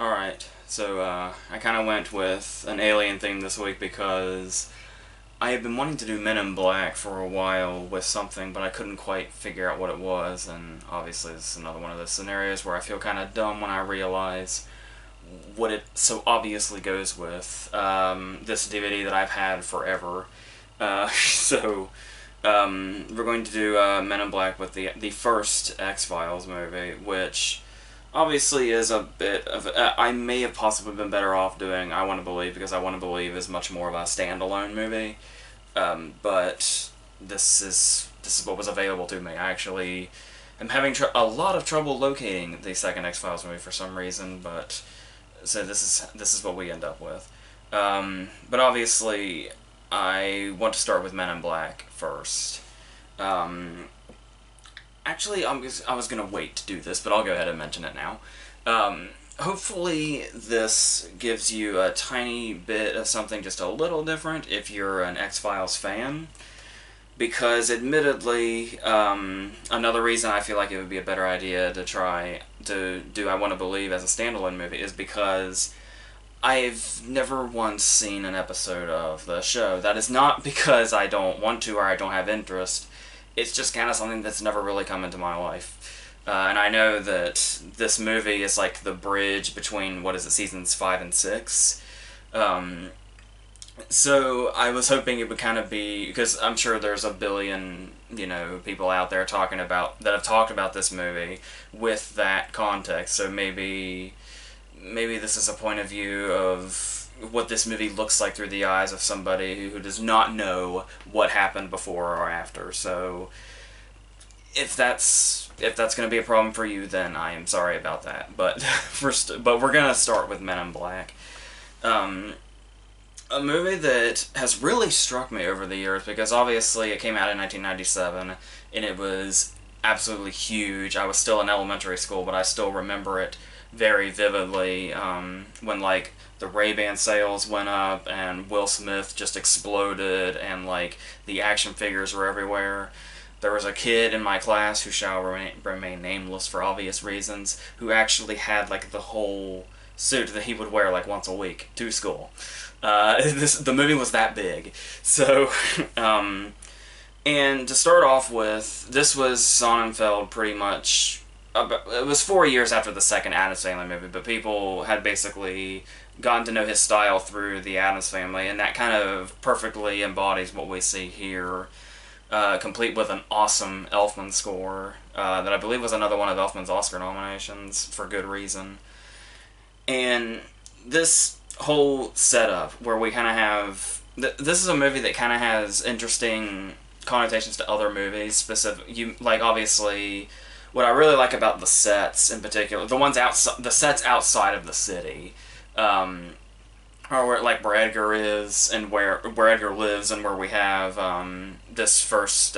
Alright, so I kind of went with an alien theme this week because I have been wanting to do Men in Black for a while with something, but I couldn't quite figure out what it was, and obviously this is another one of those scenarios where I feel kind of dumb when I realize what it so obviously goes with. This DVD that I've had forever. We're going to do Men in Black with the first X-Files movie, which obviously is a bit of... I may have possibly been better off doing I Want to Believe, because I Want to Believe is much more of a standalone movie. But this is what was available to me. I actually am having a lot of trouble locating the second X-Files movie for some reason, but so this is what we end up with. But obviously, I want to start with Men in Black first. Actually, I was going to wait to do this, but I'll go ahead and mention it now. Hopefully this gives you a tiny bit of something just a little different if you're an X-Files fan. Because, admittedly, another reason I feel like it would be a better idea to try to do I Want to Believe as a standalone movie is because I've never once seen an episode of the show. That is not because I don't want to or I don't have interest. It's just kind of something that's never really come into my life. And I know that this movie is like the bridge between, what is it, seasons 5 and 6. So I was hoping it would kind of be, because I'm sure there's a billion, people out there that have talked about this movie with that context. So maybe this is a point of view of what this movie looks like through the eyes of somebody who does not know what happened before or after. So if that's going to be a problem for you, then I am sorry about that. But we're going to start with Men in Black. A movie that has really struck me over the years, because obviously it came out in 1997 and it was absolutely huge. I was still in elementary school, but I still remember it very vividly, when like the Ray-Ban sales went up and Will Smith just exploded and like the action figures were everywhere. There was a kid in my class, who shall remain nameless for obvious reasons, who actually had like the whole suit that he would wear like once a week to school. The movie was that big. So, and to start off with, this was Sonnenfeld pretty much... it was 4 years after the second Addams Family movie, but people had basically gotten to know his style through the Addams Family, and that kind of perfectly embodies what we see here, complete with an awesome Elfman score, that I believe was another one of Elfman's Oscar nominations, for good reason. And this whole setup, where we kind of have... this is a movie that kind of has interesting connotations to other movies, obviously... What I really like about the sets, in particular, the sets outside of the city, are where Edgar is, and where Edgar lives, and where we have this first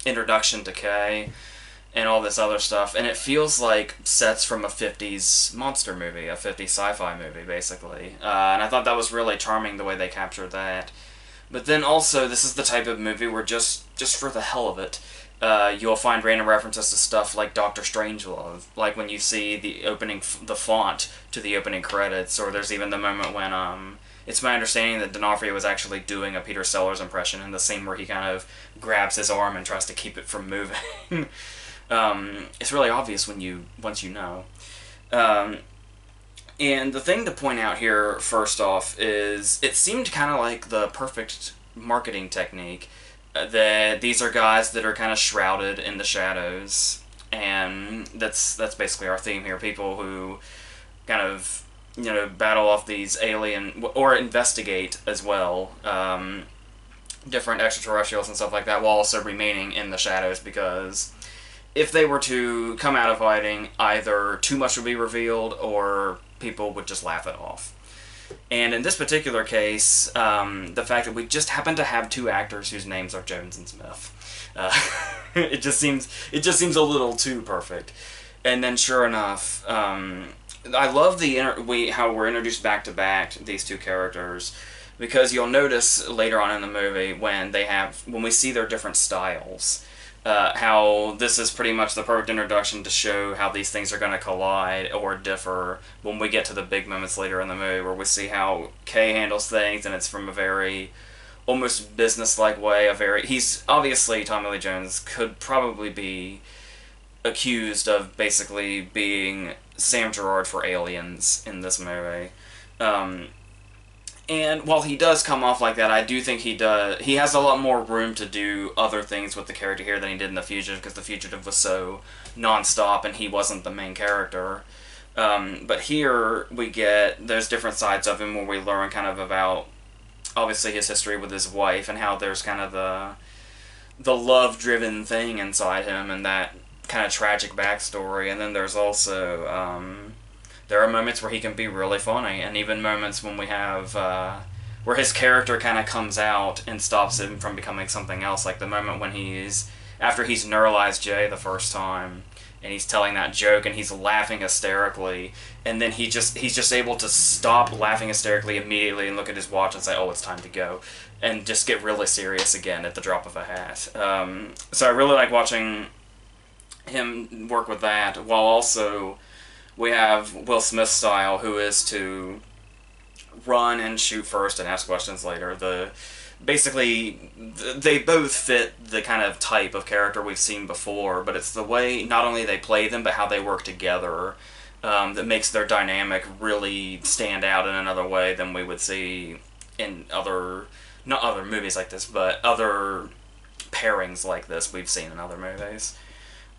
introduction to Kay, and all this other stuff, and it feels like sets from a 50s monster movie, a 50s sci-fi movie, basically. And I thought that was really charming, the way they captured that. But then also, this is the type of movie where just for the hell of it, you'll find random references to stuff like Doctor Strangelove, like when you see the font to the opening credits, or there's even the moment when, it's my understanding that D'onofrio was actually doing a Peter Sellers impression in the scene where he kind of grabs his arm and tries to keep it from moving. It's really obvious once you know. And the thing to point out here, first off, is it seemed kind of like the perfect marketing technique, that these are guys that are kind of shrouded in the shadows, and that's basically our theme here. People who kind of, battle off these alien, or investigate as well, different extraterrestrials and stuff like that, while also remaining in the shadows, because if they were to come out of hiding, either too much would be revealed, or people would just laugh it off. And in this particular case, the fact that we just happen to have two actors whose names are Jones and Smith, it just seems a little too perfect. And then, sure enough, I love how we're introduced back to back, these two characters, because you'll notice later on in the movie when we see their different styles. how this is pretty much the perfect introduction to show how these things are going to collide or differ when we get to the big moments later in the movie, where we see how Kay handles things, and it's from a very almost business-like way. He's obviously, Tommy Lee Jones could probably be accused of basically being Sam Gerard for Aliens in this movie. And while he does come off like that, I do think he has a lot more room to do other things with the character here than he did in The Fugitive, because The Fugitive was so non-stop and he wasn't the main character. But here there's different sides of him where we learn kind of about, obviously, his history with his wife and how there's kind of the love-driven thing inside him and that kind of tragic backstory. And then there's also there are moments where he can be really funny, and even moments when we have where his character kind of comes out and stops him from becoming something else, like the moment when after he's neuralized Jay the first time, and he's telling that joke and he's laughing hysterically, and then he's just able to stop laughing hysterically immediately and look at his watch and say, oh, it's time to go, and just get really serious again at the drop of a hat. So I really like watching him work with that, while also we have Will Smith's style, who is to run and shoot first and ask questions later. Basically, they both fit the kind of type of character we've seen before, but it's the way not only they play them, but how they work together that makes their dynamic really stand out in another way than we would see in not other movies like this, but other pairings like this we've seen in other movies.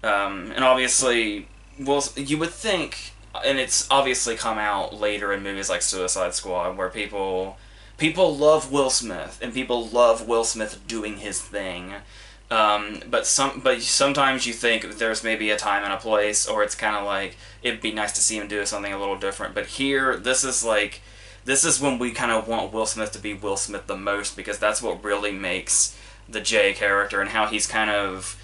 And obviously, you would think, and it's obviously come out later in movies like Suicide Squad, where people love Will Smith, and people love Will Smith doing his thing. But sometimes you think there's maybe a time and a place, or it's kind of like, it'd be nice to see him do something a little different. But here, this is when we kind of want Will Smith to be Will Smith the most, because that's what really makes the Jay character, and how he kind of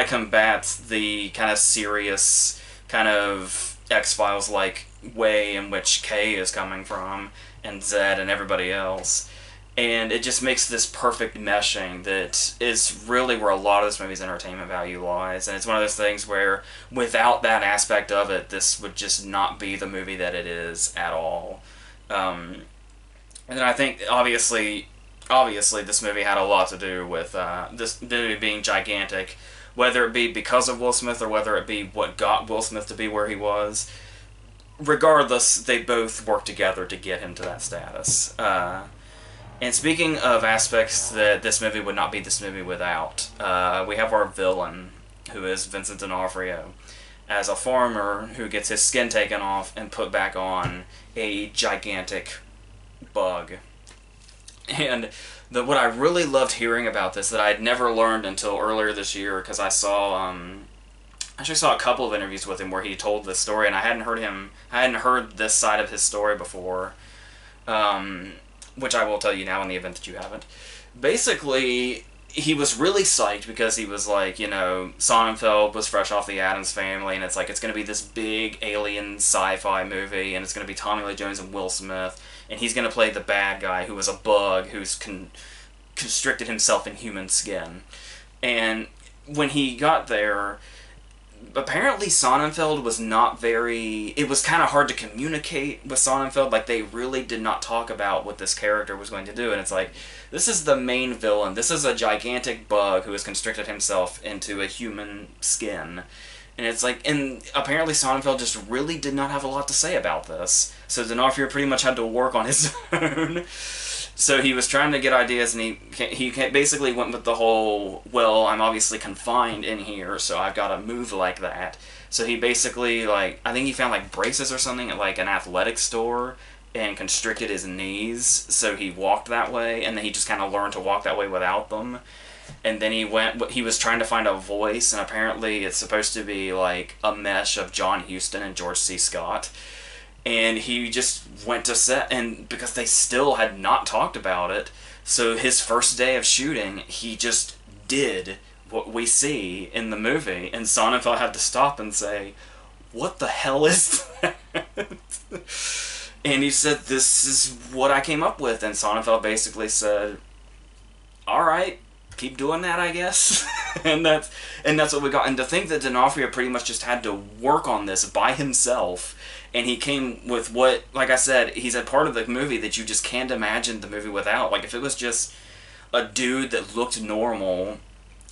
combats the kind of serious, kind of X-Files-like way in which Kay is coming from, and Zed and everybody else. And it just makes this perfect meshing that is really where a lot of this movie's entertainment value lies. And it's one of those things where, without that aspect of it, this would just not be the movie that it is at all. And I think, obviously, this movie had a lot to do with this movie being gigantic, whether it be because of Will Smith or whether it be what got Will Smith to be where he was. Regardless, they both worked together to get him to that status. And speaking of aspects that this movie would not be this movie without, we have our villain, who is Vincent D'onofrio, as a farmer who gets his skin taken off and put back on a gigantic bug. And what I really loved hearing about this, that I had never learned until earlier this year, because I actually saw a couple of interviews with him where he told this story, and I hadn't heard this side of his story before, which I will tell you now in the event that you haven't. Basically, he was really psyched because he was like, Sonnenfeld was fresh off the Addams Family, and it's like, it's going to be this big alien sci-fi movie, and it's going to be Tommy Lee Jones and Will Smith, and he's going to play the bad guy who was a bug who's constricted himself in human skin. And when he got there, apparently Sonnenfeld was not it was kind of hard to communicate with Sonnenfeld. Like, they really did not talk about what this character was going to do. And it's like, this is the main villain. This is a gigantic bug who has constricted himself into a human skin. And it's like, and apparently Sonnenfeld just really did not have a lot to say about this. So D'onofrio pretty much had to work on his own. So he was trying to get ideas, and he basically went with the whole, well, I'm obviously confined in here, so I've got to move like that. So he basically, I think he found, braces or something at, an athletic store, and constricted his knees, so he walked that way, and then he just kind of learned to walk that way without them. And then he was trying to find a voice, and apparently it's supposed to be, a mesh of John Huston and George C. Scott. And he just went to set, and because they still had not talked about it, so his first day of shooting, he just did what we see in the movie, and Sonnenfeld had to stop and say, what the hell is that? And he said, this is what I came up with, and Sonnenfeld basically said, alright, keep doing that, I guess. and that's what we got. And to think that D'Onofrio pretty much just had to work on this by himself, and he came with what, like I said, he's a part of the movie that you just can't imagine the movie without. Like, if it was just a dude that looked normal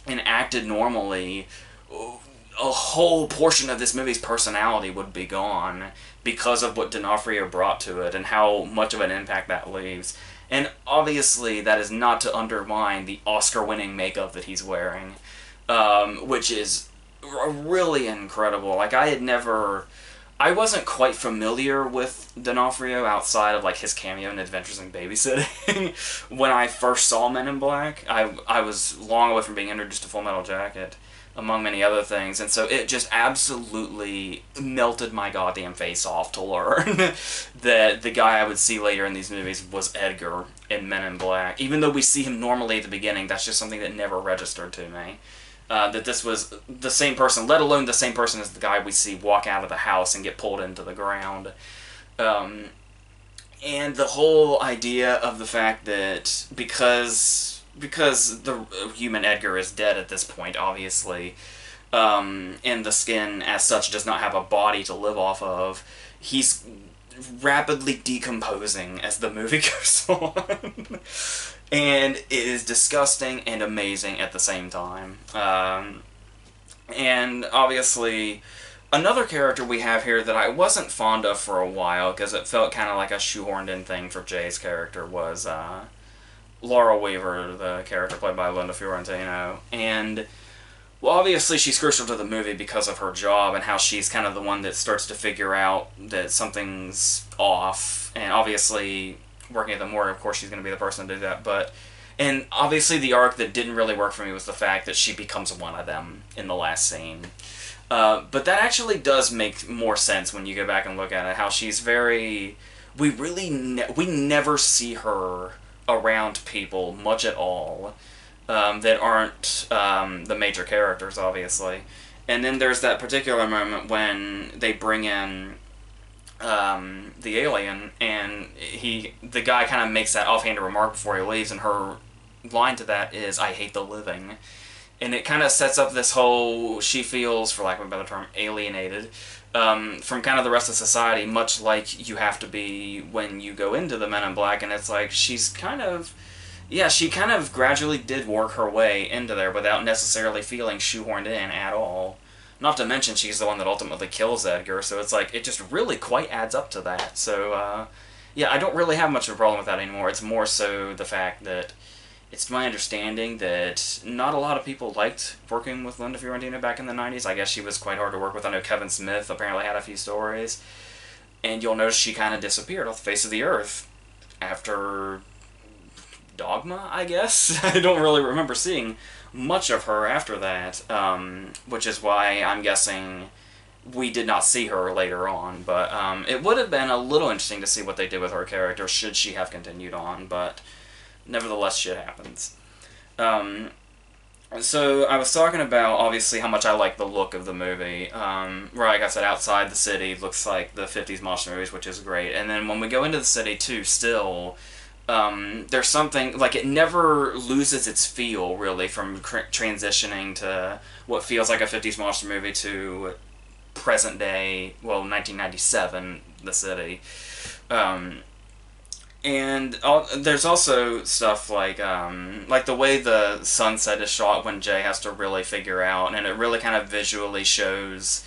and acted normally, a whole portion of this movie's personality would be gone because of what D'Onofrio brought to it and how much of an impact that leaves. And obviously, that is not to undermine the Oscar-winning makeup that he's wearing, which is really incredible. Like, I wasn't quite familiar with D'Onofrio outside of, like, his cameo in Adventures in Babysitting. When I first saw Men in Black, I was long away from being introduced to Full Metal Jacket, among many other things, and so it just absolutely melted my goddamn face off to learn that the guy I would see later in these movies was Edgar in Men in Black. Even though we see him normally at the beginning, that's just something that never registered to me. That this was the same person, let alone the same person as the guy we see walk out of the house and get pulled into the ground. And the whole idea of the fact that because the human Edgar is dead at this point, obviously, and the skin as such does not have a body to live off of, he's rapidly decomposing as the movie goes on. And it is disgusting and amazing at the same time. And obviously, another character we have here that I wasn't fond of for a while, because it felt kind of like a shoehorned in thing for Jay's character, was Laura Weaver, the character played by Linda Fiorentino. And, well, obviously she's crucial to the movie because of her job and how she's kind of the one that starts to figure out that something's off. And obviously, working at the morgue, of course, she's going to be the person to do that. And obviously the arc that didn't really work for me was the fact that she becomes one of them in the last scene. But that actually does make more sense when you go back and look at it, how she's very... We never see her around people much at all that aren't the major characters, obviously. And then there's that particular moment when they bring in the alien, and the guy kind of makes that offhanded remark before he leaves, and her line to that is, "I hate the living." And it kind of sets up this whole, she feels, for lack of a better term, alienated from kind of the rest of society, much like you have to be when you go into the Men in Black. And it's like, she's kind of... Yeah, she kind of gradually did work her way into there without necessarily feeling shoehorned in at all. Not to mention, she's the one that ultimately kills Edgar, so it's like, it just really quite adds up to that. So, yeah, I don't really have much of a problem with that anymore. It's more so the fact that it's my understanding that not a lot of people liked working with Linda Fiorentino back in the 90s. I guess she was quite hard to work with. I know Kevin Smith apparently had a few stories. And you'll notice she kind of disappeared off the face of the earth after Dogma, I guess? I don't really remember seeing much of her after that, which is why I'm guessing we did not see her later on. But it would have been a little interesting to see what they did with her character should she have continued on, but nevertheless, shit happens. So I was talking about, obviously, how much I like the look of the movie. Where, like I said, outside the city looks like the 50s monster movies, which is great. And then when we go into the city, too, still... there's something, like, it never loses its feel, really, from transitioning to what feels like a 50s monster movie to present day, well, 1997, the city. And there's also stuff like the way the sunset is shot when Jay has to really figure out, and it really kind of visually shows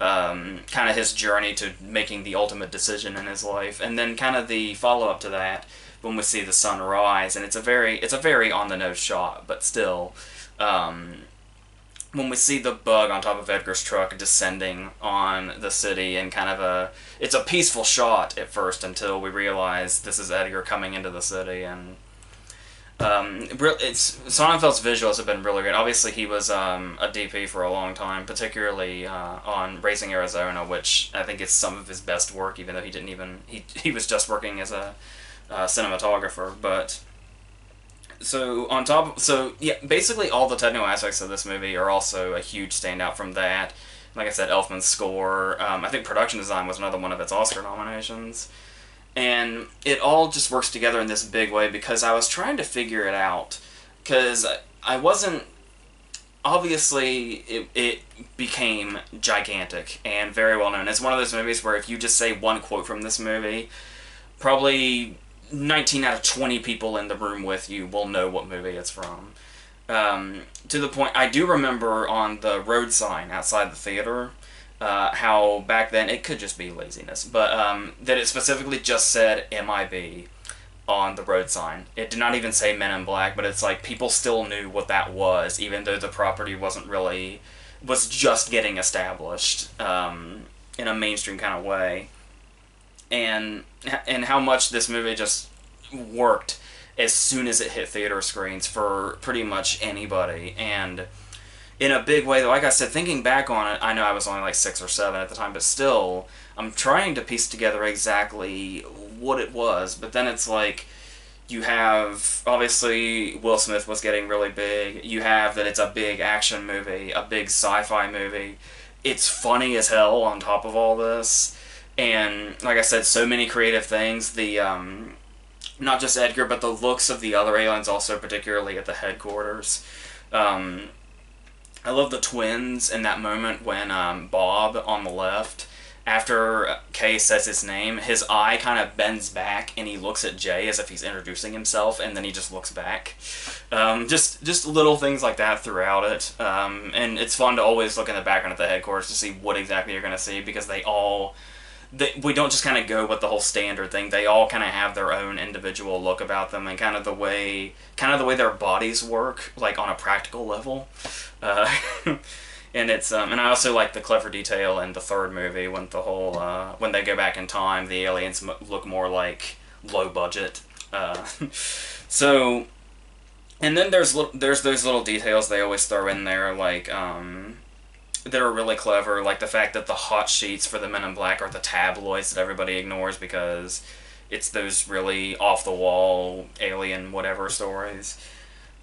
kind of his journey to making the ultimate decision in his life, and then kind of the follow-up to that when we see the sun rise, and it's a very on-the-nose shot, but still, when we see the bug on top of Edgar's truck descending on the city, and kind of it's a peaceful shot at first until we realize this is Edgar coming into the city, and Sonnenfeld's visuals have been really great. Obviously, he was a DP for a long time, particularly on Raising Arizona, which I think is some of his best work, even though he was just working as a cinematographer. But yeah, basically all the technical aspects of this movie are also a huge standout from that. Like I said, Elfman's score. I think production design was another one of its Oscar nominations. And it all just works together in this big way, because I was trying to figure it out. Because I wasn't... obviously it became gigantic and very well known. It's one of those movies where if you just say one quote from this movie, probably 19 out of 20 people in the room with you will know what movie it's from. To the point, I do remember on the road sign outside the theater, how back then, it could just be laziness, but that it specifically just said MIB on the road sign. It did not even say Men in Black, but it's like people still knew what that was, even though the property was just getting established in a mainstream kind of way. And how much this movie just worked as soon as it hit theater screens for pretty much anybody. And in a big way, like I said, thinking back on it, I know I was only like 6 or 7 at the time, but still, I'm trying to piece together exactly what it was. But then it's like, you have, obviously, Will Smith was getting really big. You have that it's a big action movie, a big sci-fi movie. It's funny as hell on top of all this. And, like I said, so many creative things. The, not just Edgar, but the looks of the other aliens also, particularly at the headquarters. I love the twins in that moment when Bob on the left, after Kay says his name, his eye kind of bends back and he looks at Jay as if he's introducing himself, and then he just looks back. Just little things like that throughout it. And it's fun to always look in the background at the headquarters to see what exactly you're going to see, because we don't just kind of go with the whole standard thing. They all kind of have their own individual look about them, and kind of the way their bodies work, like on a practical level. And it's and I also like the clever detail in the third movie when the whole when they go back in time, the aliens look more like low budget. So, and then there's those little details they always throw in there, like that are really clever, like the fact that the hot sheets for the Men in Black are the tabloids that everybody ignores because it's those really off-the-wall alien whatever stories.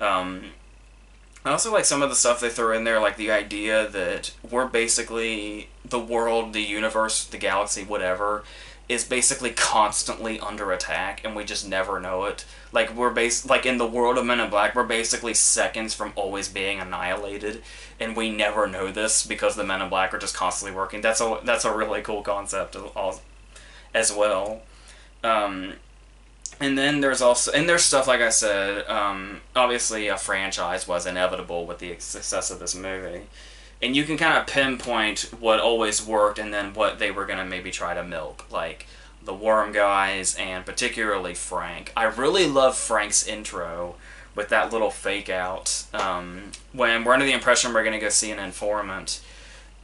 I also like some of the stuff they throw in there, like the idea that we're basically, the world, the universe, the galaxy, whatever, is basically constantly under attack, and we just never know it. Like, like in the world of Men in Black, we're basically seconds from always being annihilated, and we never know this because the Men in Black are just constantly working. That's a really cool concept as well. And then there's stuff, like I said, obviously a franchise was inevitable with the success of this movie. And you can kind of pinpoint what always worked and then what they were going to maybe try to milk, like the Worm guys and particularly Frank. I really love Frank's intro with that little fake out when we're under the impression we're going to go see an informant,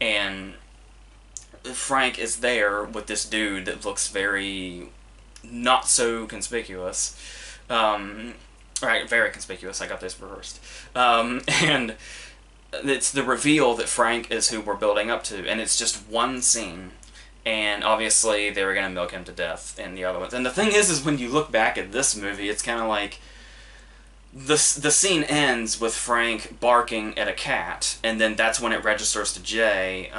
and Frank is there with this dude that looks very not so conspicuous. Right, very conspicuous. I got this reversed. And it's the reveal that Frank is who we're building up to, and it's just one scene. And obviously they were going to milk him to death in the other ones. And the thing is when you look back at this movie, it's kind of like the scene ends with Frank barking at a cat, and then that's when it registers to Jay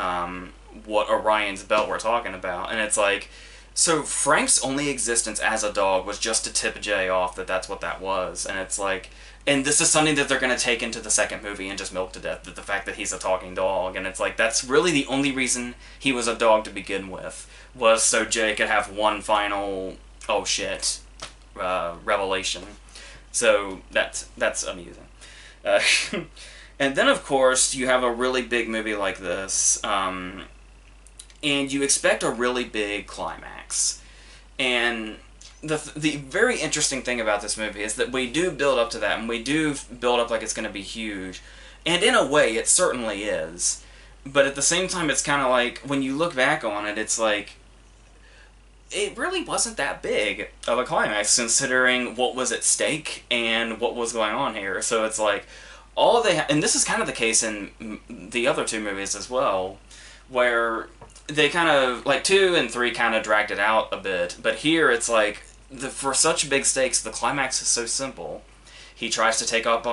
what Orion's belt we're talking about. And it's like, so Frank's only existence as a dog was just to tip Jay off that that's what that was. And it's like, and this is something that they're going to take into the second movie and just milk to death, that the fact that he's a talking dog. And it's like, that's really the only reason he was a dog to begin with, was so Jay could have one final, oh shit, revelation. So that's amusing. And then, of course, you have a really big movie like this, and you expect a really big climax. And the very interesting thing about this movie is that we do build up to that, and we do build up like it's going to be huge. And in a way, it certainly is. But at the same time, it's kind of like, when you look back on it, it's like, it really wasn't that big of a climax, considering what was at stake and what was going on here. So it's like, and this is kind of the case in the other two movies as well, where they kind of, like 2 and 3 kind of dragged it out a bit, but here it's like, for such big stakes, the climax is so simple. He tries to take off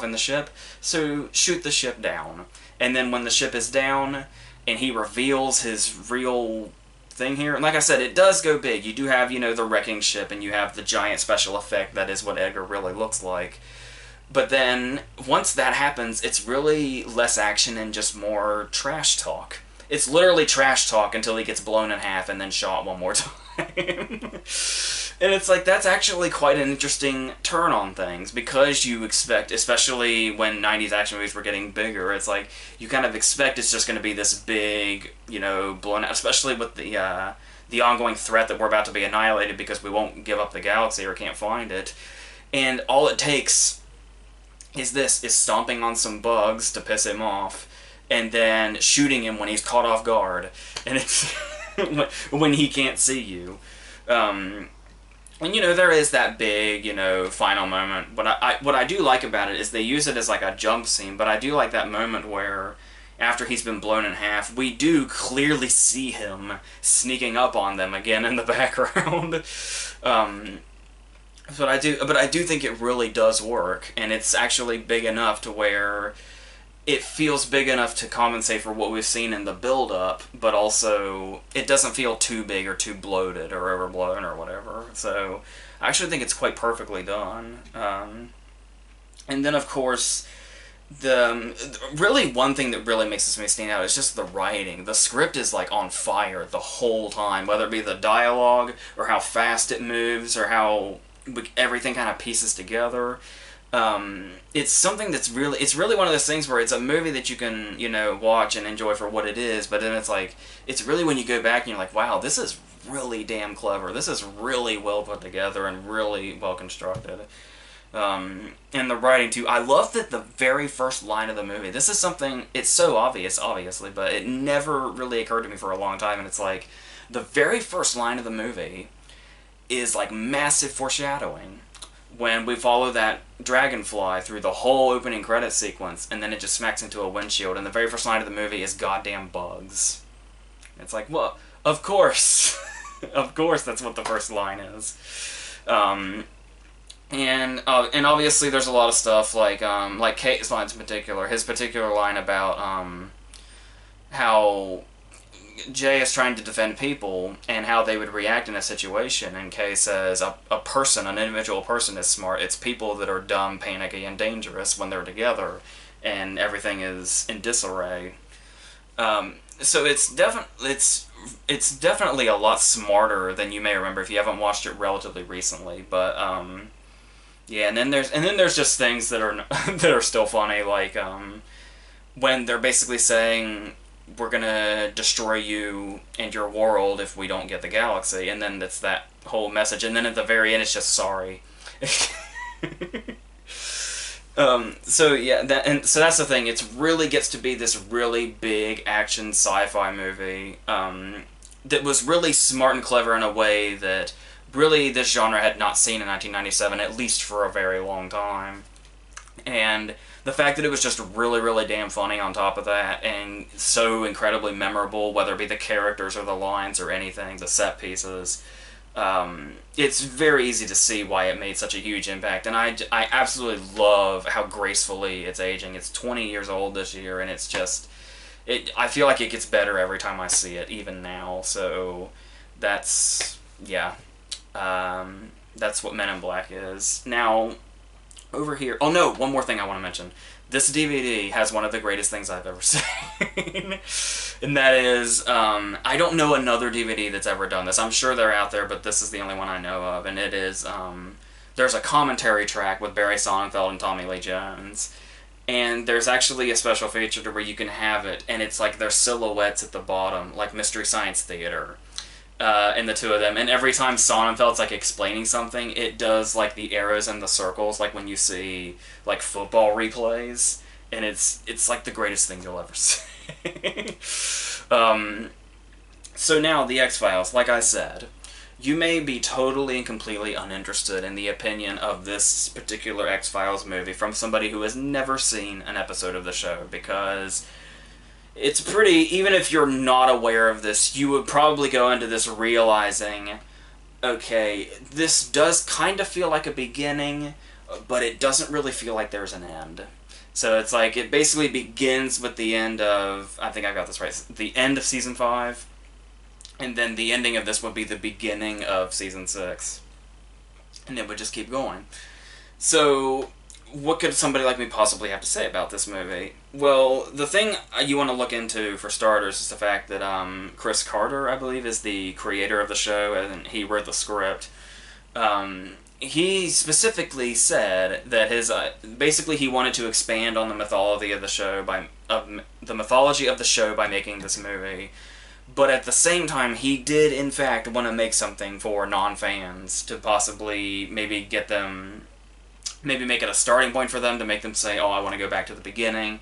in the ship, so shoot the ship down. And then when the ship is down, and he reveals his real thing here, and like I said, it does go big. You do have, the wrecking ship, and you have the giant special effect that is what Edgar really looks like. But then, once that happens, it's really less action and just more trash talk. It's literally trash talk until he gets blown in half and then shot one more time. And it's like, that's actually quite an interesting turn on things, because you expect, especially when 90s action movies were getting bigger, it's like, you kind of expect it's just going to be this big, blown out, especially with the ongoing threat that we're about to be annihilated because we won't give up the galaxy or can't find it. And all it takes is stomping on some bugs to piss him off, and then shooting him when he's caught off guard, and it's when he can't see you. And there is that big, final moment. But what I do like about it is they use it as like a jump scene, but I do like that moment where, after he's been blown in half, we do clearly see him sneaking up on them again in the background. But I do think it really does work, and it's actually big enough to where it feels big enough to compensate for what we've seen in the build-up, but also it doesn't feel too big or too bloated or overblown or whatever. So I actually think it's quite perfectly done. And then, of course, really one thing that really makes this movie stand out is just the writing. The script is like on fire the whole time, whether it be the dialogue or how fast it moves or how everything kind of pieces together. It's something that's it's really one of those things where it's a movie that you can, watch and enjoy for what it is, but then it's like, it's really when you go back and you're like, wow, this is really damn clever. This is really well put together and really well constructed. And the writing too. I love that the very first line of the movie, this is something, it's so obvious, obviously, but it never really occurred to me for a long time, and it's like, the very first line of the movie is like massive foreshadowing when we follow that dragonfly through the whole opening credit sequence, and then it just smacks into a windshield, and the very first line of the movie is goddamn bugs. It's like, well, of course. Of course that's what the first line is. And obviously there's a lot of stuff like Kate's lines in particular, his particular line about how Jay is trying to defend people and how they would react in a situation, and Kay says an individual person is smart. It's people that are dumb, panicky, and dangerous when they're together, and everything is in disarray. So it's definitely a lot smarter than you may remember if you haven't watched it relatively recently. But yeah, and then there's just things that are that are still funny, like when they're basically saying, we're gonna destroy you and your world if we don't get the galaxy, and then it's that whole message, and then at the very end it's just sorry. So yeah, so that's the thing. It really gets to be this really big action sci-fi movie that was really smart and clever in a way that really this genre had not seen in 1997, at least for a very long time. And the fact that it was just really, really damn funny on top of that, and so incredibly memorable, whether it be the characters or the lines or anything, the set pieces, it's very easy to see why it made such a huge impact. And I absolutely love how gracefully it's aging. It's 20 years old this year, and it's just, I feel like it gets better every time I see it, even now. So that's, yeah, that's what Men in Black is. Now, over here... Oh, no, one more thing I want to mention. This DVD has one of the greatest things I've ever seen. And that is, I don't know another DVD that's ever done this. I'm sure they're out there, but this is the only one I know of. And it is, there's a commentary track with Barry Sonnenfeld and Tommy Lee Jones. And there's actually a special feature to where you can have it, and it's like their silhouettes at the bottom, like Mystery Science Theater. And the two of them, and every time Sonnenfeld's like explaining something, it does like the arrows and the circles, like when you see like football replays, and it's like the greatest thing you'll ever see. So now the X-Files, like I said, you may be totally and completely uninterested in the opinion of this particular X-Files movie from somebody who has never seen an episode of the show, because it's pretty, even if you're not aware of this, you would probably go into this realizing, okay, this does kind of feel like a beginning, but it doesn't really feel like there's an end. So it's like, it basically begins with the end of, I think I got this right, the end of Season 5, and then the ending of this would be the beginning of Season 6. And it would just keep going. So what could somebody like me possibly have to say about this movie? Well, the thing you want to look into, for starters, is the fact that Chris Carter, I believe, is the creator of the show, and he wrote the script. He specifically said that his basically he wanted to expand on the mythology of the show by making this movie. But at the same time, he did in fact want to make something for non-fans to possibly maybe get them, maybe make it a starting point for them to make them say, "Oh, I want to go back to the beginning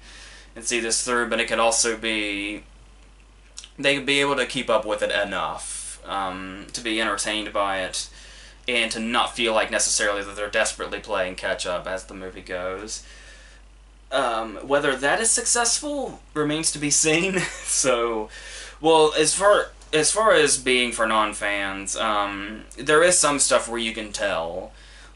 and see this through." But it could also be they could be able to keep up with it enough to be entertained by it, and to not feel like necessarily that they're desperately playing catch up as the movie goes. Whether that is successful remains to be seen. So, well, as far as being for non-fans, there is some stuff where you can tell,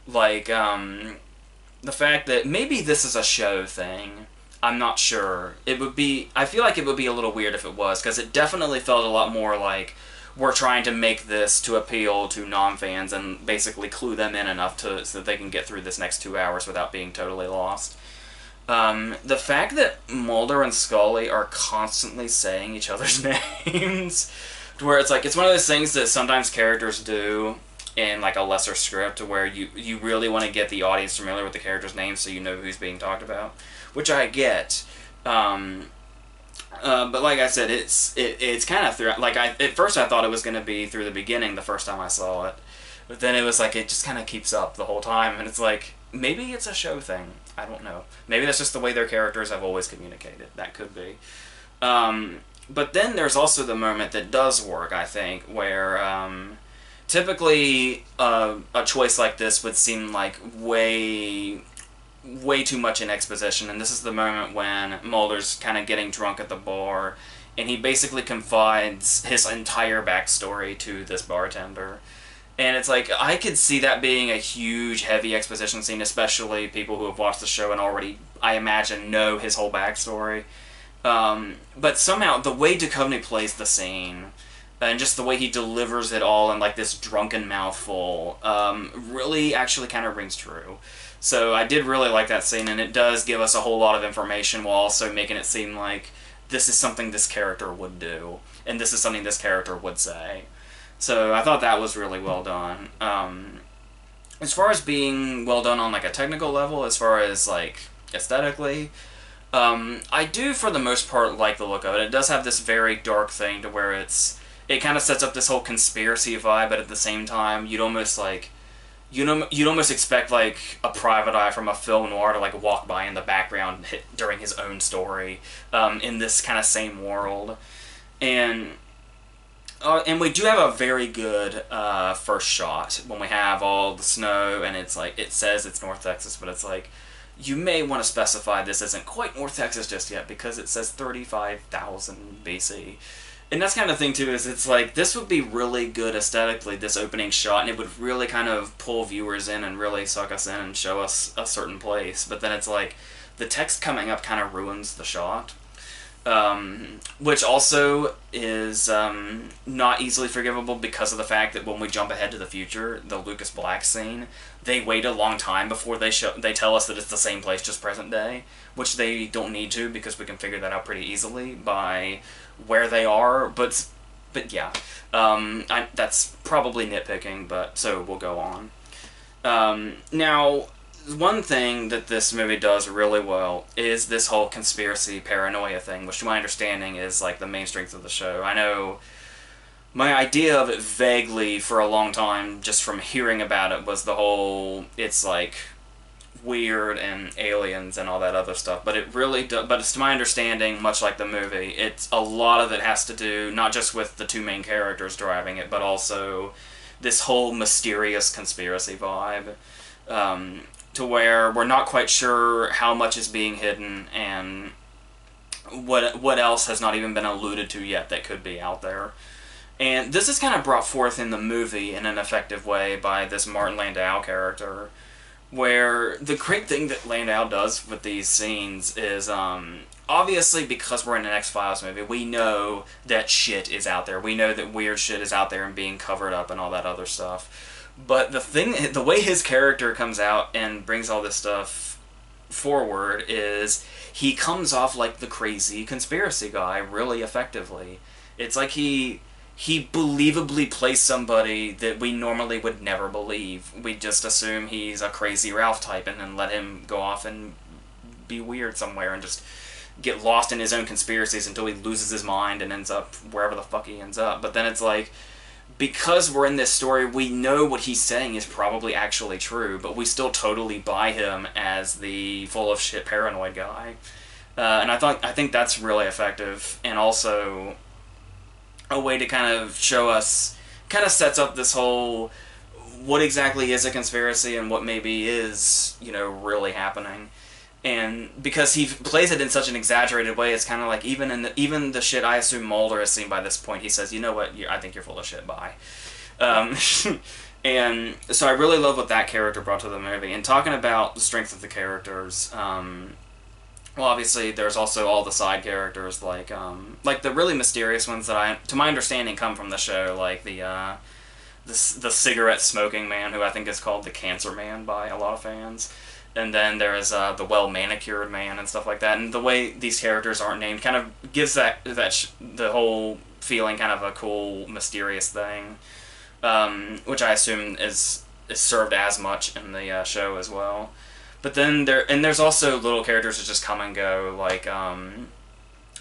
like the fact that maybe this is a show thing. I'm not sure. I feel like it would be a little weird if it was, because it definitely felt a lot more like we're trying to make this to appeal to non-fans and basically clue them in enough so that they can get through this next 2 hours without being totally lost. The fact that Mulder and Scully are constantly saying each other's names, to where it's like, it's one of those things that sometimes characters do in like a lesser script, where you really want to get the audience familiar with the character's names so you know who's being talked about, which I get. But like I said, it's kind of through. Like at first I thought it was going to be through the beginning the first time I saw it, but then it was like it just kind of keeps up the whole time, and it's like maybe it's a show thing. I don't know. Maybe that's just the way their characters have always communicated. That could be. But then there's also the moment that does work, I think, where typically a choice like this would seem like way too much in exposition, and this is the moment when Mulder's kind of getting drunk at the bar, and he basically confides his entire backstory to this bartender. And it's like, I could see that being a huge, heavy exposition scene, especially people who have watched the show and already, I imagine, know his whole backstory. But somehow, the way Duchovny plays the scene, and just the way he delivers it all in like this drunken mouthful, really actually kind of rings true. So I did really like that scene, and it does give us a whole lot of information while also making it seem like this is something this character would do, and this is something this character would say. So I thought that was really well done. As far as being well done on like a technical level, as far as like aesthetically, I do for the most part like the look of it. It does have this very dark thing to where it kind of sets up this whole conspiracy vibe, but at the same time you'd almost expect like a private eye from a film noir to like walk by in the background during his own story, in this kind of same world, and we do have a very good first shot when we have all the snow, and it's like, it says it's North Texas, but it's like, you may want to specify this isn't quite North Texas just yet, because it says 35,000 BC. And that's kind of thing too, is it's like, this would be really good aesthetically, this opening shot, and it would really kind of pull viewers in and really suck us in and show us a certain place. But then it's like, the text coming up kind of ruins the shot. Which also is not easily forgivable because of the fact that when we jump ahead to the future, the Lucas Black scene, they wait a long time before they tell us that it's the same place, just present day, which they don't need to, because we can figure that out pretty easily by where they are. But yeah, that's probably nitpicking, but so we'll go on. Now, one thing that this movie does really well is this whole conspiracy paranoia thing, which to my understanding is like the main strength of the show. I know my idea of it vaguely for a long time, just from hearing about it, was the whole, it's like weird and aliens and all that other stuff, but it really but it's to my understanding, much like the movie, it's a lot of it has to do not just with the two main characters driving it, but also this whole mysterious conspiracy vibe. To where we're not quite sure how much is being hidden and what else has not even been alluded to yet that could be out there. And this is kind of brought forth in the movie in an effective way by this Martin Landau character, where the great thing that Landau does with these scenes is, obviously because we're in an X-Files movie, we know that shit is out there. We know that weird shit is out there and being covered up and all that other stuff. But the way his character comes out and brings all this stuff forward is he comes off like the crazy conspiracy guy really effectively. It's like he believably plays somebody that we normally would never believe. We just assume he's a crazy Ralph type and then let him go off and be weird somewhere and just get lost in his own conspiracies until he loses his mind and ends up wherever the fuck he ends up. But then it's like, because we're in this story, we know what he's saying is probably actually true, but we still totally buy him as the full of shit paranoid guy. And I think that's really effective, and also a way to kind of show us, kind of sets up this whole, what exactly is a conspiracy and what maybe is, you know, really happening. And because he plays it in such an exaggerated way, it's kind of like, even the shit I assume Mulder has seen by this point, he says, you know what, I think you're full of shit, bye. And so I really love what that character brought to the movie. And talking about the strength of the characters, well, obviously, there's also all the side characters, like the really mysterious ones that to my understanding, come from the show, like the cigarette smoking man, who I think is called the Cancer Man by a lot of fans. And then there's the well-manicured man and stuff like that. And the way these characters aren't named kind of gives the whole feeling kind of a cool, mysterious thing, which I assume is served as much in the show as well. But then there's also little characters that just come and go. Like I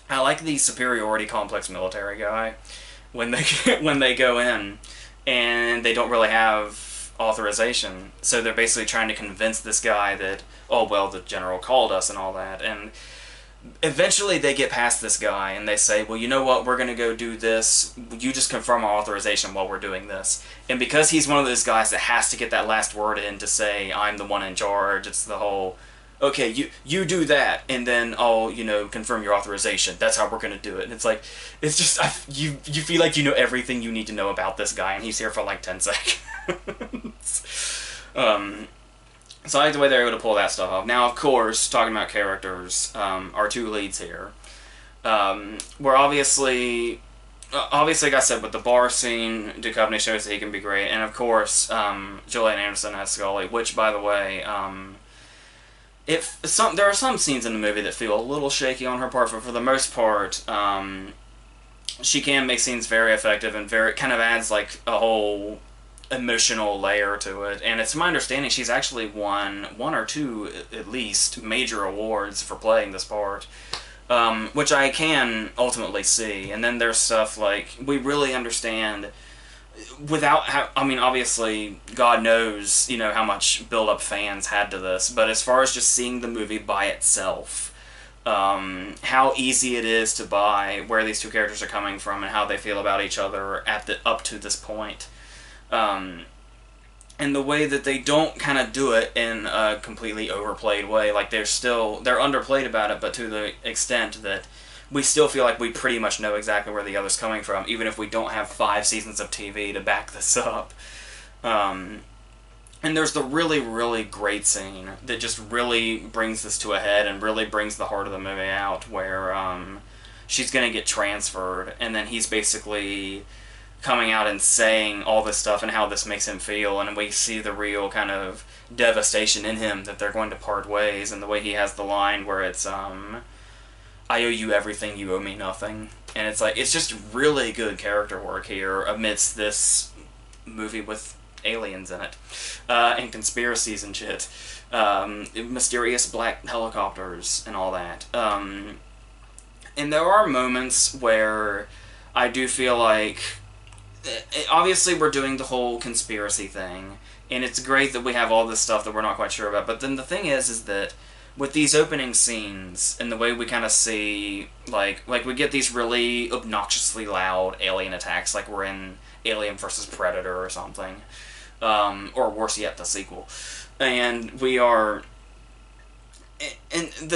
like the superiority complex military guy when they go in and they don't really have authorization, so they're basically trying to convince this guy that, oh well, the general called us and all that, and eventually they get past this guy and they say, well, you know what, we're gonna go do this, you just confirm our authorization while we're doing this. And because he's one of those guys that has to get that last word in to say, I'm the one in charge, it's the whole, okay, you do that, and then I'll, you know, confirm your authorization. That's how we're gonna do it. And it's like, it's just, you feel like you know everything you need to know about this guy, and he's here for like 10 seconds. So I like the way they're able to pull that stuff off. Now, of course, talking about characters, our two leads here, we're obviously, like I said, with the bar scene, Duchovny shows that he can be great, and of course, Gillian Anderson as Scully, which, by the way, there are some scenes in the movie that feel a little shaky on her part, but for the most part, she can make scenes very effective and kind of adds like a whole emotional layer to it. And it's my understanding she's actually won one or two, at least, major awards for playing this part, which I can ultimately see. And then there's stuff like, we really understand, I mean, obviously, God knows, you know, how much build-up fans had to this, but as far as just seeing the movie by itself, how easy it is to buy where these two characters are coming from and how they feel about each other up to this point. And the way that they don't kind of do it in a completely overplayed way, like they're underplayed about it, but to the extent that we still feel like we pretty much know exactly where the other's coming from, even if we don't have 5 seasons of TV to back this up. And there's the really, really great scene that just really brings this to a head and really brings the heart of the movie out, where she's going to get transferred, and then he's basically coming out and saying all this stuff and how this makes him feel, and we see the real kind of devastation in him that they're going to part ways, and the way he has the line where it's, I owe you everything, you owe me nothing. And it's like, it's just really good character work here amidst this movie with aliens in it, and conspiracies and shit, mysterious black helicopters and all that. And there are moments where I do feel like, obviously we're doing the whole conspiracy thing, and it's great that we have all this stuff that we're not quite sure about, but then the thing is that with these opening scenes, and the way we kind of see, like we get these really obnoxiously loud alien attacks, like we're in Alien vs. Predator or something, or worse yet, the sequel, and the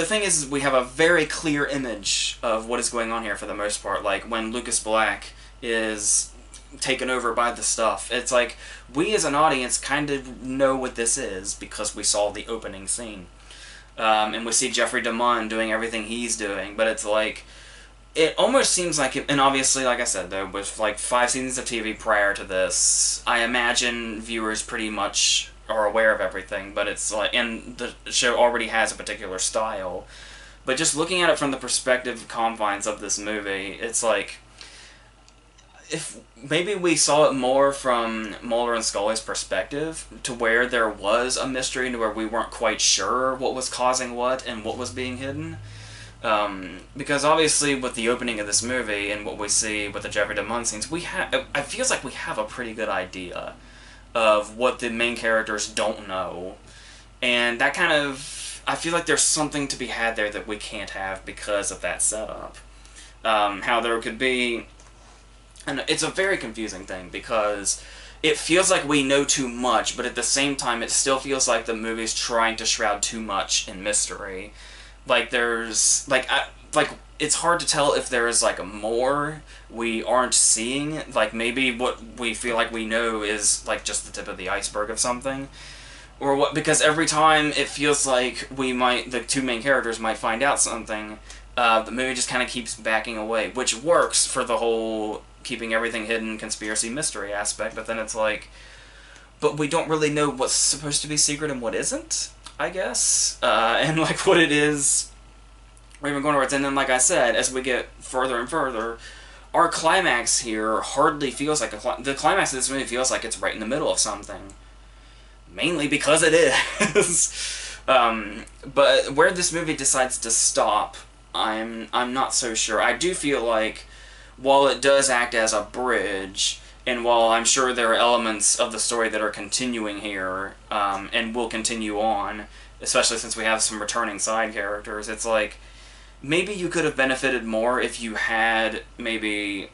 thing is we have a very clear image of what is going on here for the most part, like when Lucas Black is taken over by the stuff. It's like, we as an audience kind of know what this is because we saw the opening scene. And we see Jeffrey DeMunn doing everything he's doing, but it's like, it almost seems like, and obviously, like I said, there was like 5 seasons of TV prior to this, I imagine viewers pretty much are aware of everything, but it's like, and the show already has a particular style. But just looking at it from the perspective confines of this movie, it's like, if maybe we saw it more from Mulder and Scully's perspective, to where there was a mystery, and where we weren't quite sure what was causing what and what was being hidden. Because obviously with the opening of this movie and what we see with the Jeffrey Dahmer scenes, it feels like we have a pretty good idea of what the main characters don't know. And that kind of, I feel like there's something to be had there that we can't have because of that setup. How there could be, and it's a very confusing thing, because it feels like we know too much, but at the same time it still feels like the movie's trying to shroud too much in mystery. Like there's, like it's hard to tell if there is like more we aren't seeing. Like maybe what we feel like we know is like just the tip of the iceberg of something. Or what, because every time it feels like the two main characters might find out something, the movie just kind of keeps backing away, which works for the whole keeping everything hidden conspiracy mystery aspect, but then it's like, but we don't really know what's supposed to be secret and what isn't, I guess, and like what it is we've been going towards. And then, like I said, as we get further and further, our climax here hardly feels like the climax of this movie feels like it's right in the middle of something, mainly because it is. But where this movie decides to stop, I'm not so sure. I do feel like, while it does act as a bridge, and while I'm sure there are elements of the story that are continuing here, and will continue on, especially since we have some returning side characters, it's like, maybe you could have benefited more if you had, maybe,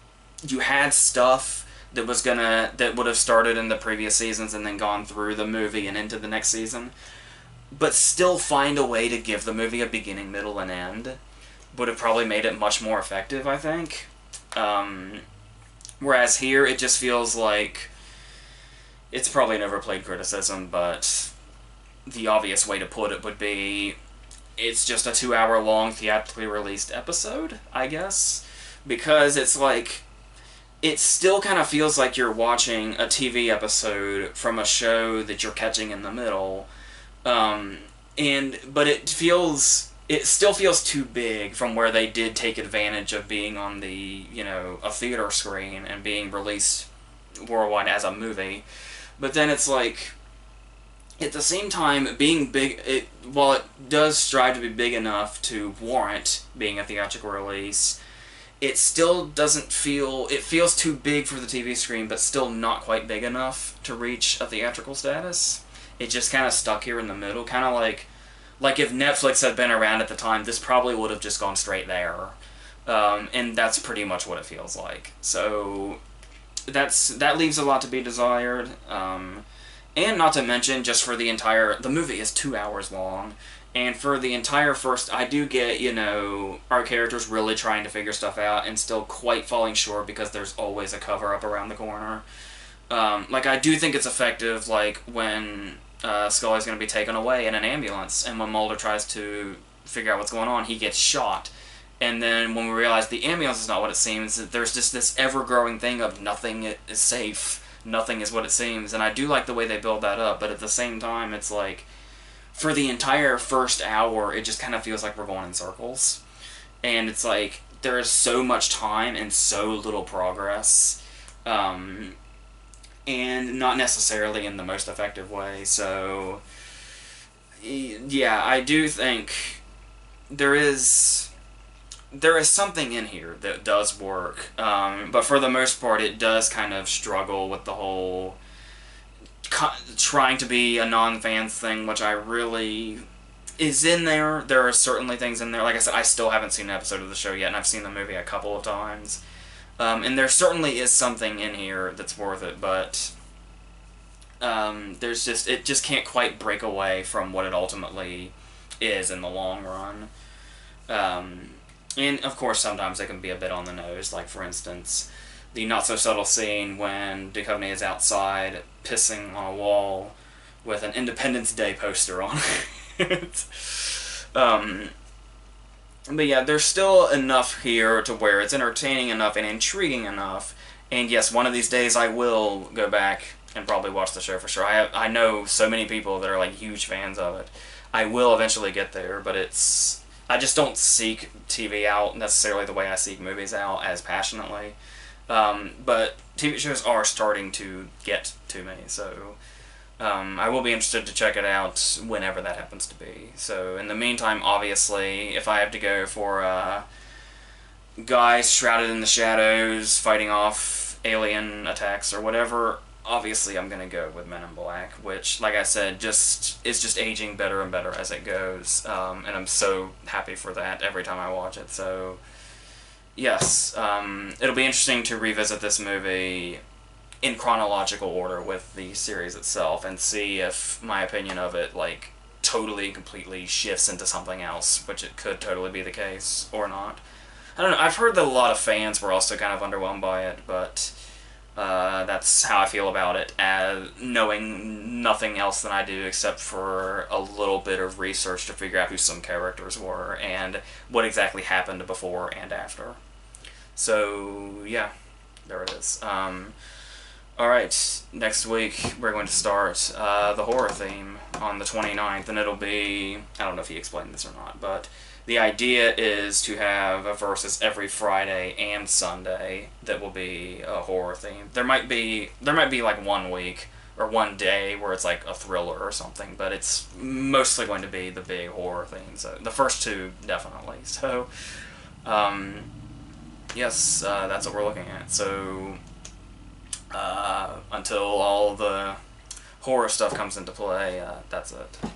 you had stuff that would have started in the previous seasons and then gone through the movie and into the next season, but still find a way to give the movie a beginning, middle, and end. Would have probably made it much more effective, I think. Whereas here, it just feels like, it's probably an overplayed criticism, but the obvious way to put it would be, it's just a 2-hour-long theatrically released episode, I guess. Because it's like, it still kind of feels like you're watching a TV episode from a show that you're catching in the middle. But it still feels too big from where they did take advantage of being on the, a theater screen and being released worldwide as a movie. But then it's like, at the same time, being big, while it does strive to be big enough to warrant being a theatrical release, it still doesn't feel, it feels too big for the TV screen, but still not quite big enough to reach a theatrical status. It just kind of stuck here in the middle, kind of like if Netflix had been around at the time, this probably would have just gone straight there. And that's pretty much what it feels like. So that leaves a lot to be desired. And not to mention, just for the movie is 2 hours long, and for the entire first, I do get, our characters really trying to figure stuff out and still quite falling short because there's always a cover-up around the corner. I do think it's effective, like, when Scully's going to be taken away in an ambulance, and when Mulder tries to figure out what's going on, he gets shot. And then when we realize the ambulance is not what it seems, there's just this ever-growing thing of nothing is safe. Nothing is what it seems, and I do like the way they build that up, but at the same time, it's like, for the entire first hour, it just kind of feels like we're going in circles. And it's like, there is so much time and so little progress, and not necessarily in the most effective way, so, yeah, I do think there is something in here that does work, but for the most part it does kind of struggle with the whole trying to be a non-fans thing, which I really is in there. There are certainly things in there. Like I said, I still haven't seen an episode of the show yet, and I've seen the movie a couple of times. And there certainly is something in here that's worth it, but it just can't quite break away from what it ultimately is in the long run. And, of course, sometimes it can be a bit on the nose, like, for instance, the not-so-subtle scene when Duchovny is outside pissing on a wall with an Independence Day poster on it. But yeah, there's still enough here to where it's entertaining enough and intriguing enough, and yes, one of these days I will go back and probably watch the show for sure. I know so many people that are like huge fans of it. I will eventually get there, but I just don't seek TV out necessarily the way I seek movies out as passionately. But TV shows are starting to get to me, so I will be interested to check it out whenever that happens to be. So in the meantime, obviously, if I have to go for guys shrouded in the shadows fighting off alien attacks or whatever, obviously I'm gonna go with Men in Black, which, like I said, is just aging better and better as it goes, and I'm so happy for that every time I watch it. So yes, it'll be interesting to revisit this movie in chronological order with the series itself and see if my opinion of it like totally completely shifts into something else, which it could totally be the case or not. I don't know. I've heard that a lot of fans were also kind of underwhelmed by it, but that's how I feel about it, as knowing nothing else than I do except for a little bit of research to figure out who some characters were and what exactly happened before and after. So, yeah, there it is. Alright, next week we're going to start the horror theme on the 29th, and it'll be, I don't know if he explained this or not, but the idea is to have a versus every Friday and Sunday that will be a horror theme. There might be like 1 week or 1 day where it's like a thriller or something, but it's mostly going to be the big horror themes. So the first 2 definitely. So yes, that's what we're looking at. So until all the horror stuff comes into play, that's it.